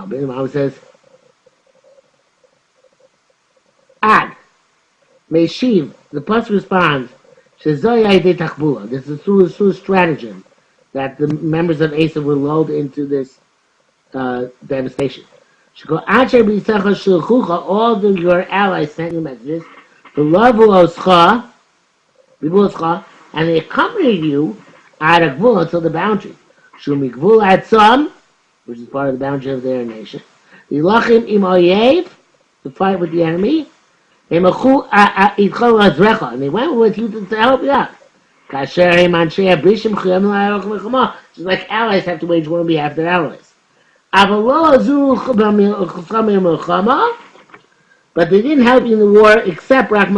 The Bible says, Ad, Meshiv, the pasuk responds, Shezoyai de Tachbula. This is through stratagem that the members of Asa were lulled into this devastation. All of your allies sent you messages. The love and they accompanied you out of Gvul until the boundary. Shumi Gvul at some, which is part of the boundary of their nation. Yilachim im oyev, to fight with the enemy. And they went with you to help you out. Just like allies have to wage war on behalf of their allies. But they didn't help you in the war except that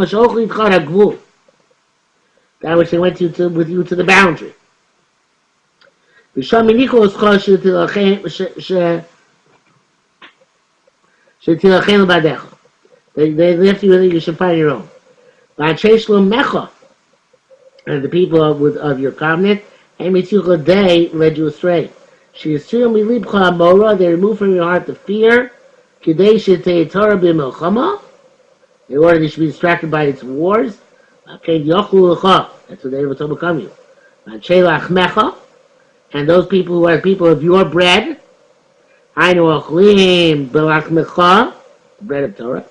which they went with you to the boundary. They left you that you should find your own. And the people of your covenant, they led you astray. They removed from your heart the fear, in order that you should be distracted by its wars. That's what they were to overcome you. And those people who are people of your bread, bread of Torah,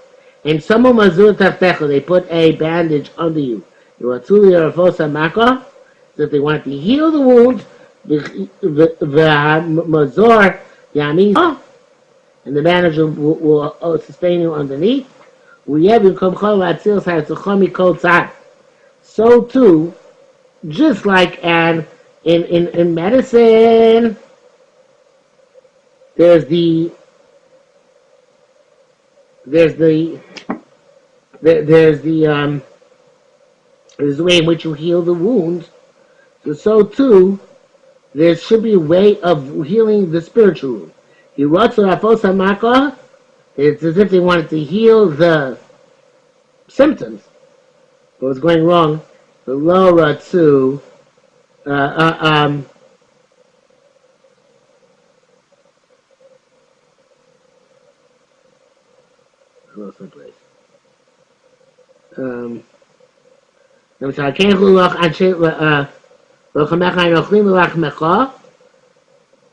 and they put a bandage under you. That they wanted to heal the wound, and the bandage will sustain you underneath. So too, just like in medicine, there's the way in which you heal the wounds. So too, there should be a way of healing the spiritual wound. It's as if they wanted to heal the symptoms. What was going wrong? The lower to I lost my place.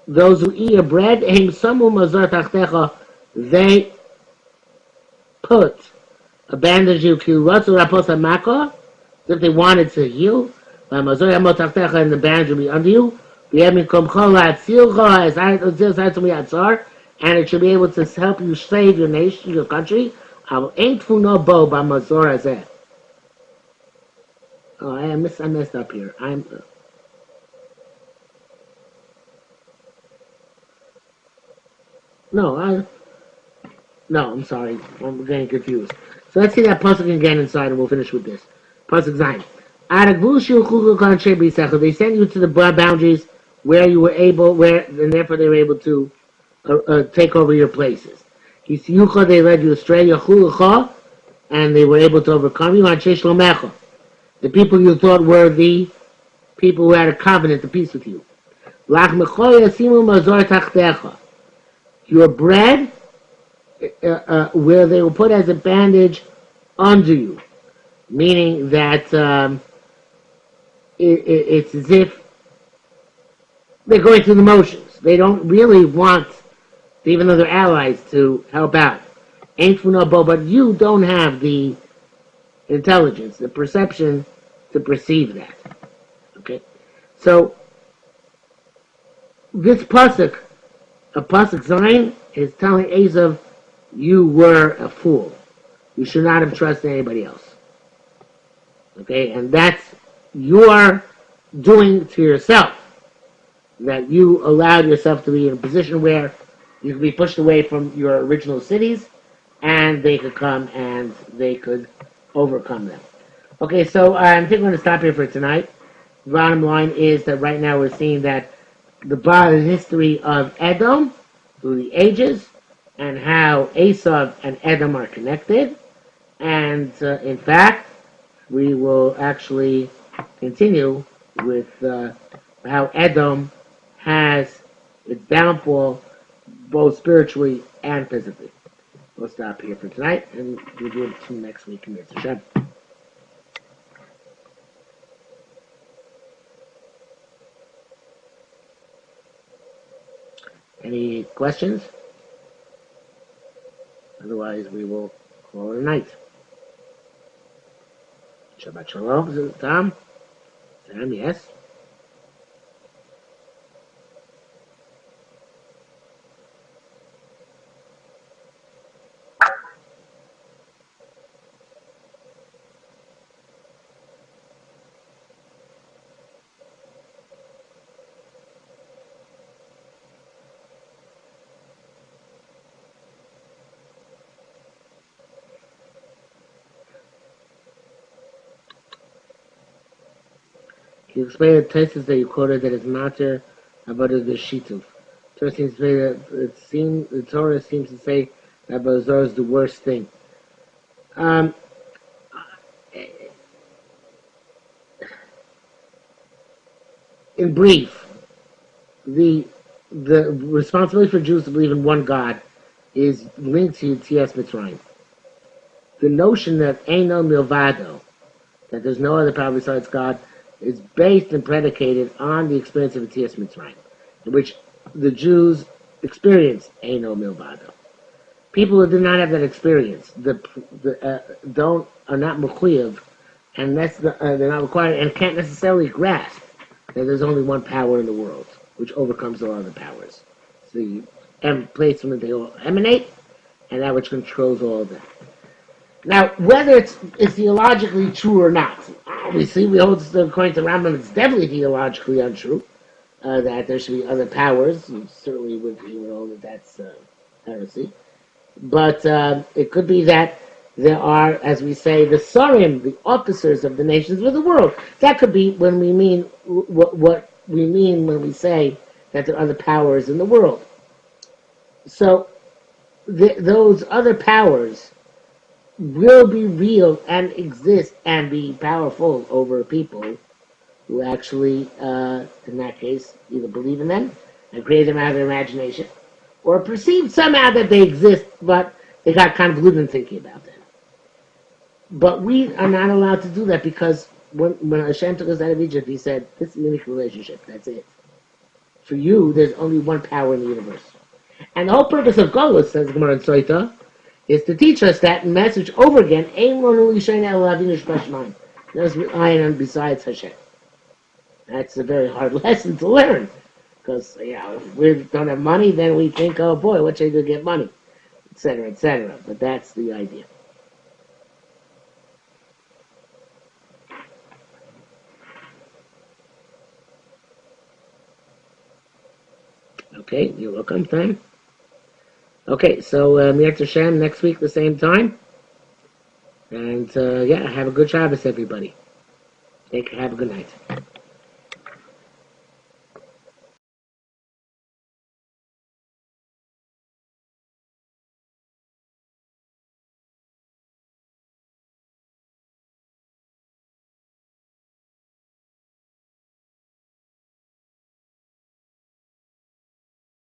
Those who eat your bread, they put a bandage you if they wanted to heal, and the bandage will be under you. And it should be able to help you save your nation, your country. Oh, I messed up here. I'm sorry. I'm getting confused. So let's see that pasuk again inside, and we'll finish with this. Pasuk Zayin. They sent you to the boundaries where you were able, and therefore they were able to take over your places. They led you astray, and they were able to overcome you. The people you thought were the people who had a covenant, a peace with you. Your bread, where they will put as a bandage under you, meaning that it's as if they're going through the motions. They don't really want, even though they're allies, to help out. But you don't have the intelligence, the perception to perceive that. Okay? So, this pasuk, a pasuk Zayin, is telling Esav, you were a fool. You should not have trusted anybody else. Okay? And that's your doing to yourself. That you allowed yourself to be in a position where you could be pushed away from your original cities, and they could come and they could overcome them. Okay, so I think we're going to stop here for tonight. The bottom line is that right now we're seeing that the history of Edom through the ages, and how Esav and Edom are connected. And in fact, we will actually continue with how Edom has its downfall both spiritually and physically. We'll stop here for tonight, and we'll do it next week in Mitzvah Shem. Any questions? Otherwise, we will call it a night. Shabbat Shalom, Tom? Sam, yes? Can you explain the thesis that you quoted that is matter about the shituf? The Torah seems to say that Bazar is the worst thing. In brief, the responsibility for Jews to believe in one God is linked to Yetzias Mitzrayim. The notion that Eino Milvado, that there's no other power besides God, is based and predicated on the experience of Yetzias Mitzrayim, in which the Jews experienced Eino Milvado. People who did not have that experience, are not mechuyev, and they're not required, and can't necessarily grasp that there's only one power in the world, which overcomes all other powers. So the place from which they all emanate, and that which controls all of them. Now, whether it's theologically true or not, obviously we hold, according to Rambam, it's definitely theologically untrue, that there should be other powers. You certainly would hold that that's heresy. But it could be that there are, as we say, the Sarim, the officers of the nations of the world. That could be when we mean what we mean when we say that there are other powers in the world. So those other powers will be real and exist and be powerful over people who actually, in that case, either believe in them and create them out of their imagination, or perceive somehow that they exist, but they got convoluted in thinking about them. But we are not allowed to do that, because when Hashem took us out of Egypt, he said, this is a unique relationship, that's it. For you, there's only one power in the universe. And the whole purpose of Golus, says Gemara in Soita, is to teach us that message over again, there's relying on besides Hashem. That's a very hard lesson to learn. Because, if we don't have money, then we think, oh boy, what should I do to get money? Etc., etc. But that's the idea. Okay, you're welcome, Tom. Okay, so Mir Hashem next week, the same time. And have a good Shabbos, everybody. Have a good night.